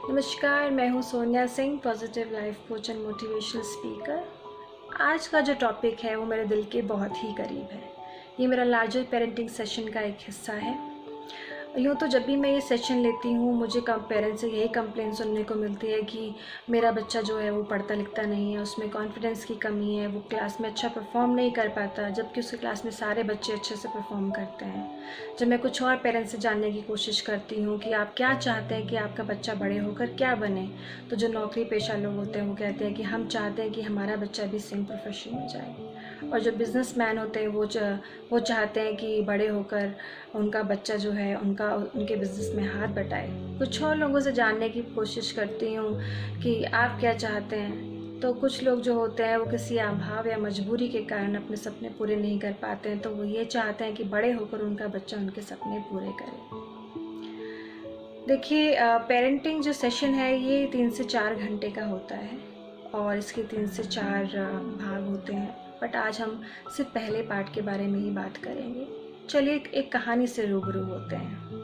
नमस्कार, मैं हूँ Sonia Singh, positive life coach and motivational speaker. आज का जो टॉपिक है वो मेरे दिल के बहुत ही करीब है। ये मेरा लार्जर पेरेंटिंग सेशन का एक हिस्सा है। यूँ तो जब भी मैं ये सेशन लेती हूँ मुझे पेरेंट्स से यही कंप्लेन सुनने को मिलती है कि मेरा बच्चा जो है वो पढ़ता लिखता नहीं है, उसमें कॉन्फिडेंस की कमी है, वो क्लास में अच्छा परफॉर्म नहीं कर पाता, जबकि उसकी क्लास में सारे बच्चे अच्छे से परफॉर्म करते हैं। जब मैं कुछ और पेरेंट्स से जानने की कोशिश करती हूँ कि आप क्या चाहते हैं कि आपका बच्चा बड़े होकर क्या बने, तो जो नौकरी पेशा लोग होते हैं वो कहते हैं कि हम चाहते हैं कि हमारा बच्चा भी सेम प्रोफेशन में जाए। और जो बिजनेसमैन होते हैं वो चाहते हैं कि बड़े होकर उनका बच्चा जो है उनके बिज़नेस में हाथ बटाए। कुछ और लोगों से जानने की कोशिश करती हूँ कि आप क्या चाहते हैं। तो कुछ लोग जो होते हैं वो किसी अभाव या मजबूरी के कारण अपने सपने पूरे नहीं कर पाते हैं, तो वो ये चाहते हैं कि बड़े होकर उनका बच्चा उनके सपने पूरे करे। देखिए, पेरेंटिंग जो सेशन है ये 3 से 4 घंटे का होता है और इसके 3 से 4 भाग होते हैं, बट आज हम सिर्फ पहले पार्ट के बारे में ही बात करेंगे। चलिए एक कहानी से रूबरू होते हैं।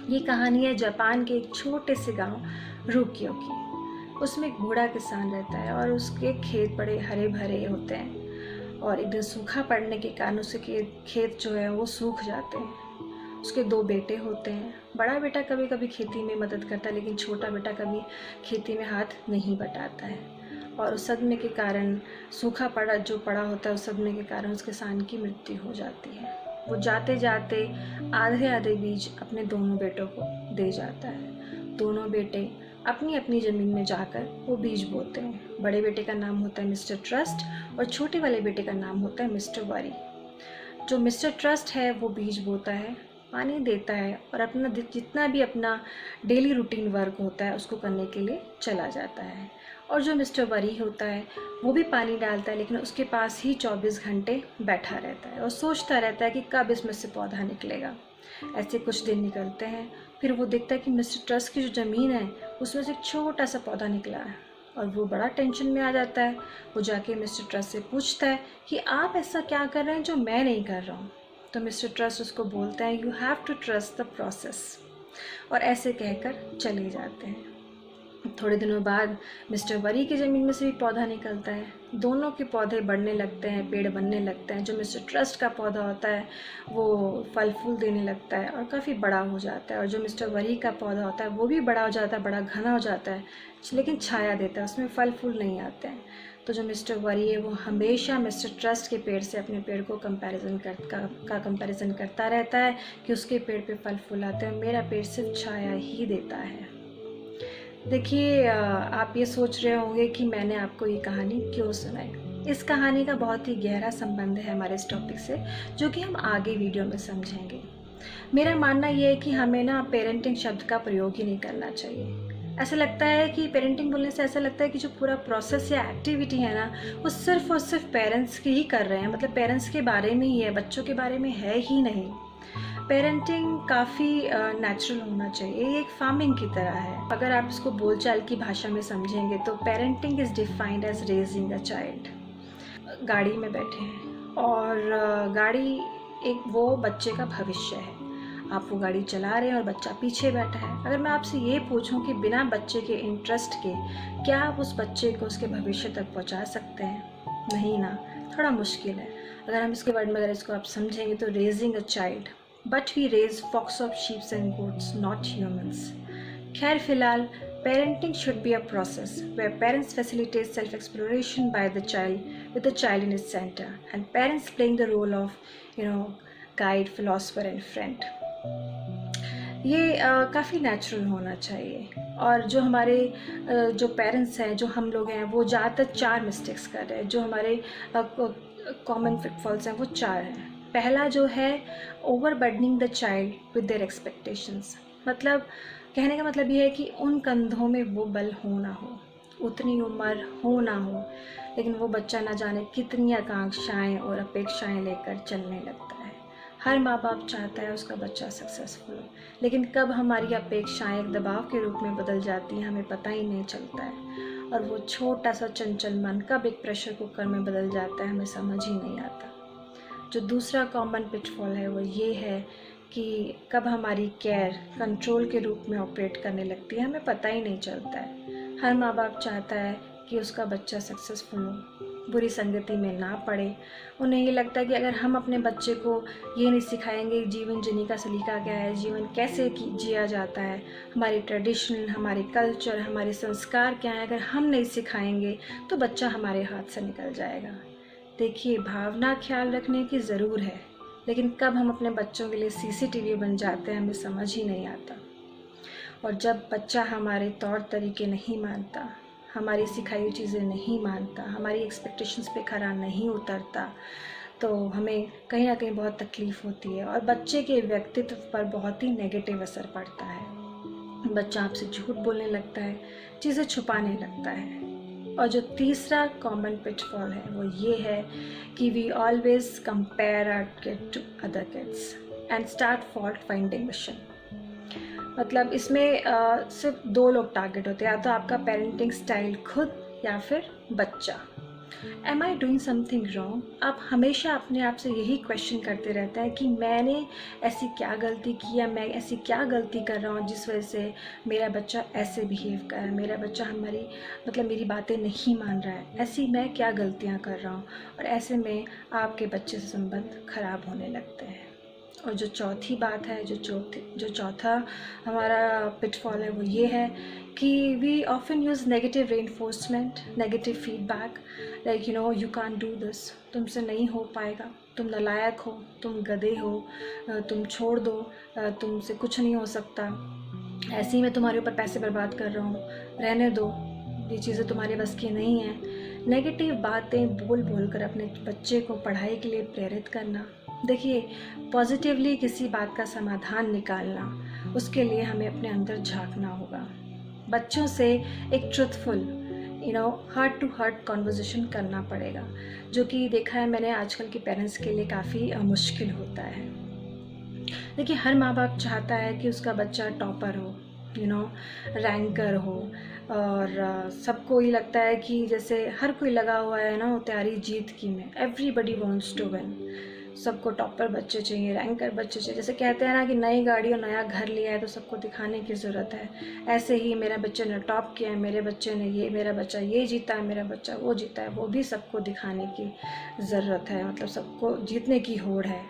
ये कहानी है जापान के एक छोटे से गांव रूक्यो की। उसमें एक बूढ़ा किसान रहता है और उसके खेत बड़े हरे भरे होते हैं और एक दिन सूखा पड़ने के कारण उसके खेत जो है वो सूख जाते हैं। उसके 2 बेटे होते हैं। बड़ा बेटा कभी कभी खेती में मदद करता है, लेकिन छोटा बेटा कभी खेती में हाथ नहीं बटाता है और उस सदमे के कारण सूखा पड़ा होता है, उस सदमे के कारण उस किसान की मृत्यु हो जाती है। वो जाते जाते आधे आधे बीज अपने दोनों बेटों को दे जाता है। दोनों बेटे अपनी अपनी ज़मीन में जाकर वो बीज बोते हैं। बड़े बेटे का नाम होता है मिस्टर ट्रस्ट और छोटे वाले बेटे का नाम होता है मिस्टर वरी। जो मिस्टर ट्रस्ट है वो बीज बोता है, पानी देता है और अपना जितना भी अपना डेली रूटीन वर्क होता है उसको करने के लिए चला जाता है। और जो मिस्टर वरी होता है वो भी पानी डालता है, लेकिन उसके पास ही 24 घंटे बैठा रहता है और सोचता रहता है कि कब इसमें से पौधा निकलेगा। ऐसे कुछ दिन निकलते हैं, फिर वो देखता है कि मिस्टर ट्रस्ट की जो ज़मीन है उसमें से एक छोटा सा पौधा निकला है और वो बड़ा टेंशन में आ जाता है। वो जाके मिस्टर ट्रस्ट से पूछता है कि आप ऐसा क्या कर रहे हैं जो मैं नहीं कर रहा हूँ। तो मिस्टर ट्रस्ट उसको बोलता है, you have to trust the process, और ऐसे कहकर चले जाते हैं। थोड़े दिनों बाद मिस्टर वरी की ज़मीन में से भी पौधा निकलता है। दोनों के पौधे बढ़ने लगते हैं, पेड़ बनने लगते हैं। जो मिस्टर ट्रस्ट का पौधा होता है वो फल फूल देने लगता है और काफ़ी बड़ा हो जाता है, और जो मिस्टर वरी का पौधा होता है वो भी बड़ा हो जाता है, बड़ा घना हो जाता है, लेकिन छाया देता है, उसमें फल फूल नहीं आते हैं। तो जो मिस्टर वरी है वो हमेशा मिस्टर ट्रस्ट के पेड़ से अपने पेड़ को कंपैरिजन करता रहता है कि उसके पेड़ पे फल फूल आते हैं, मेरा पेड़ सिर्फ छाया ही देता है। देखिए, आप ये सोच रहे होंगे कि मैंने आपको ये कहानी क्यों सुनाई। इस कहानी का बहुत ही गहरा संबंध है हमारे इस टॉपिक से, जो कि हम आगे वीडियो में समझेंगे। मेरा मानना ये है कि हमें ना पेरेंटिंग शब्द का प्रयोग ही नहीं करना चाहिए। ऐसा लगता है कि पेरेंटिंग बोलने से ऐसा लगता है कि जो पूरा प्रोसेस या एक्टिविटी है ना वो सिर्फ और सिर्फ पेरेंट्स की ही कर रहे हैं, मतलब पेरेंट्स के बारे में ही है, बच्चों के बारे में है ही नहीं। पेरेंटिंग काफ़ी नेचुरल होना चाहिए, ये एक फार्मिंग की तरह है। अगर आप इसको बोलचाल की भाषा में समझेंगे तो parenting is defined as raising a child. गाड़ी में बैठे हैं और गाड़ी एक वो बच्चे का भविष्य है। आप वो गाड़ी चला रहे हैं और बच्चा पीछे बैठा है। अगर मैं आपसे ये पूछूं कि बिना बच्चे के इंटरेस्ट के क्या आप उस बच्चे को उसके भविष्य तक पहुंचा सकते हैं? नहीं ना, थोड़ा मुश्किल है। अगर हम इसके वर्ड में अगर इसको आप समझेंगे तो raising a child, but we raise flocks of sheep and goats, not humans. खैर फिलहाल, parenting should be a process where parents facilitate self-exploration by the child with the child in its center, and parents playing the role of, guide, philosopher and friend. ये काफ़ी natural होना चाहिए। और जो हमारे जो पेरेंट्स हैं, जो हम लोग हैं, वो ज़्यादातर 4 मिस्टेक्स कर रहे हैं। जो हमारे कॉमन फिटफॉल्स हैं वो 4 हैं। पहला जो है, over burdening the child with their expectations. मतलब कहने का मतलब ये है कि उन कंधों में वो बल हो ना हो, उतनी उम्र हो ना हो, लेकिन वो बच्चा ना जाने कितनी आकांक्षाएं और अपेक्षाएं लेकर चलने लगता है। हर माँ बाप चाहता है उसका बच्चा सक्सेसफुल हो, लेकिन कब हमारी अपेक्षाएं एक दबाव के रूप में बदल जाती हैं हमें पता ही नहीं चलता है, और वो छोटा सा चंचल मन कब एक प्रेशर कुकर में बदल जाता है हमें समझ ही नहीं आता। जो दूसरा कॉमन पिटफॉल है वो ये है कि कब हमारी केयर कंट्रोल के रूप में ऑपरेट करने लगती है, हमें पता ही नहीं चलता है। हर माँ बाप चाहता है कि उसका बच्चा सक्सेसफुल हो, बुरी संगति में ना पड़े। उन्हें ये लगता है कि अगर हम अपने बच्चे को ये नहीं सिखाएंगे जीवन जीने का सलीका क्या है, जीवन कैसे जिया जाता है, हमारी ट्रेडिशन, हमारे कल्चर, हमारे संस्कार क्या है, अगर हम नहीं सिखाएंगे तो बच्चा हमारे हाथ से निकल जाएगा। देखिए, भावना ख्याल रखने की ज़रूर है, लेकिन कब हम अपने बच्चों के लिए सीसीटीवी बन जाते हैं हमें समझ ही नहीं आता। और जब बच्चा हमारे तौर तरीके नहीं मानता, हमारी सिखाई हुई चीज़ें नहीं मानता, हमारी एक्सपेक्टेशंस पे खरा नहीं उतरता, तो हमें कहीं ना कहीं बहुत तकलीफ़ होती है और बच्चे के व्यक्तित्व पर बहुत ही नेगेटिव असर पड़ता है। बच्चा आपसे झूठ बोलने लगता है, चीज़ें छुपाने लगता है। और जो तीसरा कॉमन पिटफॉल है वो ये है कि we always compare our kid to other kids and start fault finding mission. मतलब इसमें सिर्फ दो लोग टारगेट होते हैं, या तो आपका पेरेंटिंग स्टाइल खुद या फिर बच्चा। Am I doing something wrong? आप हमेशा अपने आप से यही क्वेश्चन करते रहते हैं कि मैंने ऐसी क्या गलती की या मैं ऐसी क्या गलती कर रहा हूँ जिस वजह से मेरा बच्चा ऐसे बिहेव कर रहा है, मेरा बच्चा मेरी बातें नहीं मान रहा है, ऐसी मैं क्या गलतियाँ कर रहा हूँ। और ऐसे में आपके बच्चे से संबंध खराब होने लगते हैं। और जो चौथी बात है, जो चौथा हमारा पिटफॉल है वो ये है कि we often use negative reinforcement, negative feedback, like you can't do this, तुमसे नहीं हो पाएगा, तुम नालायक हो, तुम गधे हो, तुम छोड़ दो, तुमसे कुछ नहीं हो सकता, ऐसे ही मैं तुम्हारे ऊपर पैसे बर्बाद कर रहा हूँ, रहने दो, ये चीज़ें तुम्हारे बस की नहीं हैं। नेगेटिव बातें बोल बोल कर अपने बच्चे को पढ़ाई के लिए प्रेरित करना। देखिए, पॉजिटिवली किसी बात का समाधान निकालना, उसके लिए हमें अपने अंदर झांकना होगा। बच्चों से एक truthful heart to heart conversation करना पड़ेगा, जो कि देखा है मैंने आजकल के पेरेंट्स के लिए काफ़ी मुश्किल होता है। देखिए, हर माँ बाप चाहता है कि उसका बच्चा टॉपर हो, रैंकर हो, और सबको ये लगता है कि जैसे हर कोई लगा हुआ है ना तैयारी जीत की में, एवरीबडी वांट्स टू विन। सबको टॉपर बच्चे चाहिए, रैंकर बच्चे चाहिए। जैसे कहते हैं ना कि नई गाड़ी और नया घर लिया है तो सबको दिखाने की ज़रूरत है, ऐसे ही मेरे बच्चे ने टॉप किया है, मेरे बच्चे ने ये, मेरा बच्चा ये जीता है, मेरा बच्चा वो जीता है, वो भी सबको दिखाने की ज़रूरत है। मतलब सबको जीतने की होड़ है।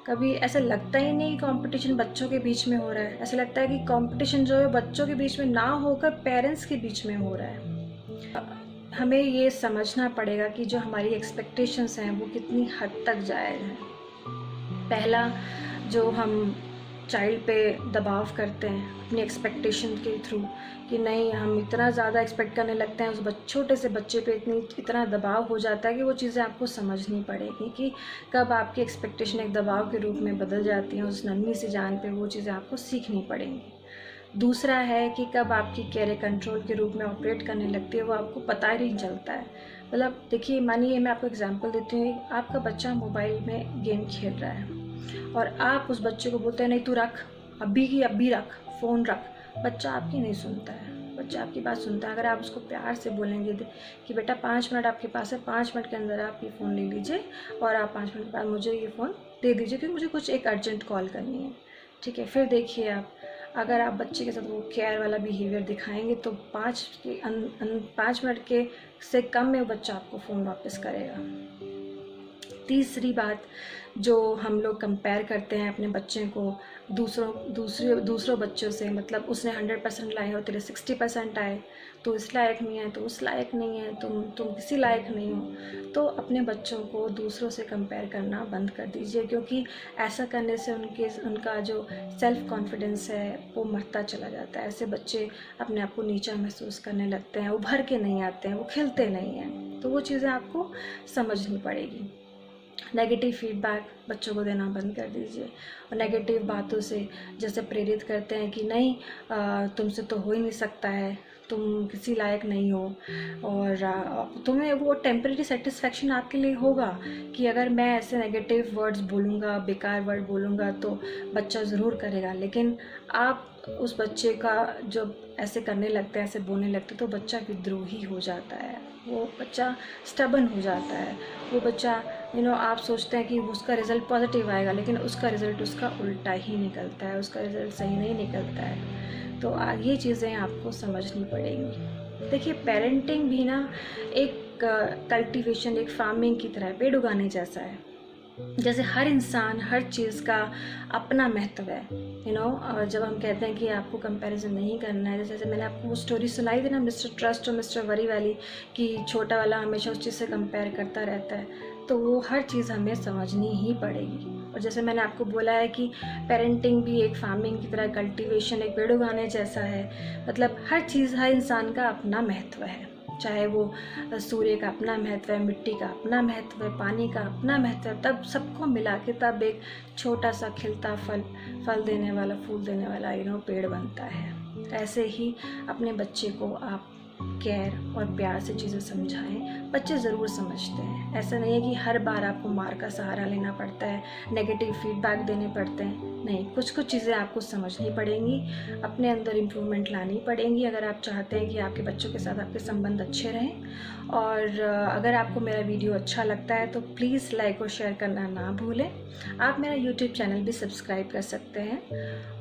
कभी ऐसा लगता ही नहीं कंपटीशन बच्चों के बीच में हो रहा है, ऐसा लगता है कि कंपटीशन जो है बच्चों के बीच में ना होकर पेरेंट्स के बीच में हो रहा है। हमें ये समझना पड़ेगा कि जो हमारी एक्सपेक्टेशंस हैं वो कितनी हद तक जायज़ हैं। पहला, जो हम चाइल्ड पे दबाव करते हैं अपनी एक्सपेक्टेशन के थ्रू कि नहीं, हम इतना ज़्यादा एक्सपेक्ट करने लगते हैं उस छोटे से बच्चे पे, इतना दबाव हो जाता है कि वो चीज़ें आपको समझनी पड़ेगी कि कब आपकी एक्सपेक्टेशन एक दबाव के रूप में बदल जाती हैं। उस नन्ही सी जान पे वो चीज़ें आपको सीखनी पड़ेंगी। दूसरा है कि कब आपकी केयर कंट्रोल के रूप में ऑपरेट करने लगती है वो आपको पता ही नहीं चलता है। मतलब देखिए, मानिए मैं आपको एग्जांपल देती हूँ, आपका बच्चा मोबाइल में गेम खेल रहा है और आप उस बच्चे को बोलते हैं नहीं तू रख, अभी की अभी रख, फ़ोन रख। बच्चा आपकी नहीं सुनता है, बच्चा आपकी बात सुनता है अगर आप उसको प्यार से बोलेंगे कि बेटा 5 मिनट आपके पास है, 5 मिनट के अंदर आप ये फ़ोन ले लीजिए और आप 5 मिनट बाद मुझे ये फ़ोन दे दीजिए क्योंकि मुझे कुछ एक अर्जेंट कॉल करनी है। ठीक है, फिर देखिए आप, अगर आप बच्चे के साथ वो केयर वाला बिहेवियर दिखाएंगे तो 5 मिनट के से कम में बच्चा आपको फ़ोन वापस करेगा। तीसरी बात, जो हम लोग कंपेयर करते हैं अपने बच्चे को दूसरों बच्चों से, मतलब उसने 100% लाए और तेरे 60% आए, तो इस लायक नहीं है, तो उस लायक नहीं है, तुम किसी लायक नहीं हो। तो अपने बच्चों को दूसरों से कंपेयर करना बंद कर दीजिए, क्योंकि ऐसा करने से उनका जो सेल्फ कॉन्फिडेंस है वो मरता चला जाता है। ऐसे बच्चे अपने आप को नीचा महसूस करने लगते हैं, उभर के नहीं आते हैं, वो खिलते नहीं हैं। तो वो चीज़ें आपको समझनी पड़ेगी। नेगेटिव फीडबैक बच्चों को देना बंद कर दीजिए और नेगेटिव बातों से जैसे प्रेरित करते हैं कि नहीं, तुमसे तो हो ही नहीं सकता है, तुम किसी लायक नहीं हो, और तुम्हें वो टेम्परेरी सेटिस्फेक्शन आपके लिए होगा कि अगर मैं ऐसे नेगेटिव वर्ड्स बोलूँगा, बेकार वर्ड बोलूँगा तो बच्चा ज़रूर करेगा। लेकिन आप उस बच्चे का जब ऐसे करने लगते हैं, ऐसे बोलने लगते तो बच्चा विद्रोही हो जाता है, वो बच्चा स्टबन हो जाता है, वो बच्चा आप सोचते हैं कि उसका रिज़ल्ट पॉजिटिव आएगा, लेकिन उसका रिज़ल्ट उसका उल्टा ही निकलता है, उसका रिज़ल्ट सही नहीं निकलता है। तो ये चीज़ें आपको समझनी पड़ेंगी। देखिए, पेरेंटिंग भी ना एक कल्टीवेशन, एक फार्मिंग की तरह है, पेड़ उगाने जैसा है। जैसे हर इंसान, हर चीज़ का अपना महत्व है। और जब हम कहते हैं कि आपको कंपैरिजन नहीं करना है, जैसे मैंने आपको वो स्टोरी सुनाई थी ना, मिस्टर ट्रस्ट और मिस्टर वरी वाली, कि छोटा वाला हमेशा उस चीज़ से कंपेयर करता रहता है, तो वो हर चीज़ हमें समझनी ही पड़ेगी। और जैसे मैंने आपको बोला है कि पेरेंटिंग भी एक फार्मिंग की तरह, कल्टीवेशन एक पेड़ उगाने जैसा है। मतलब हर चीज़, हर इंसान का अपना महत्व है। चाहे वो सूर्य का अपना महत्व है, मिट्टी का अपना महत्व है, पानी का अपना महत्व है, तब सबको मिला के तब एक छोटा सा खिलता फल देने वाला, फूल देने वाला पेड़ बनता है। ऐसे ही अपने बच्चे को आप केयर और प्यार से चीज़ें समझाएं। बच्चे ज़रूर समझते हैं। ऐसा नहीं है कि हर बार आपको मार का सहारा लेना पड़ता है, नेगेटिव फीडबैक देने पड़ते हैं। नहीं, कुछ कुछ चीज़ें आपको समझनी पड़ेंगी, अपने अंदर इम्प्रूवमेंट लानी पड़ेंगी, अगर आप चाहते हैं कि आपके बच्चों के साथ आपके संबंध अच्छे रहें। और अगर आपको मेरा वीडियो अच्छा लगता है तो प्लीज़ लाइक और शेयर करना ना भूलें। आप मेरा यूट्यूब चैनल भी सब्सक्राइब कर सकते हैं।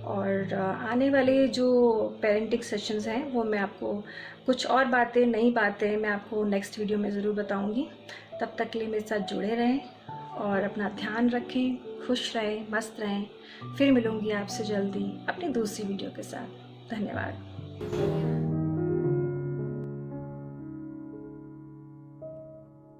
और आने वाले जो पेरेंटिंग सेशंस हैं वो मैं आपको कुछ और बातें, नई बातें मैं आपको नेक्स्ट वीडियो में ज़रूर बताऊंगी। तब तक के लिए मेरे साथ जुड़े रहें और अपना ध्यान रखें, खुश रहें, मस्त रहें। फिर मिलूंगी आपसे जल्दी अपनी दूसरी वीडियो के साथ। धन्यवाद।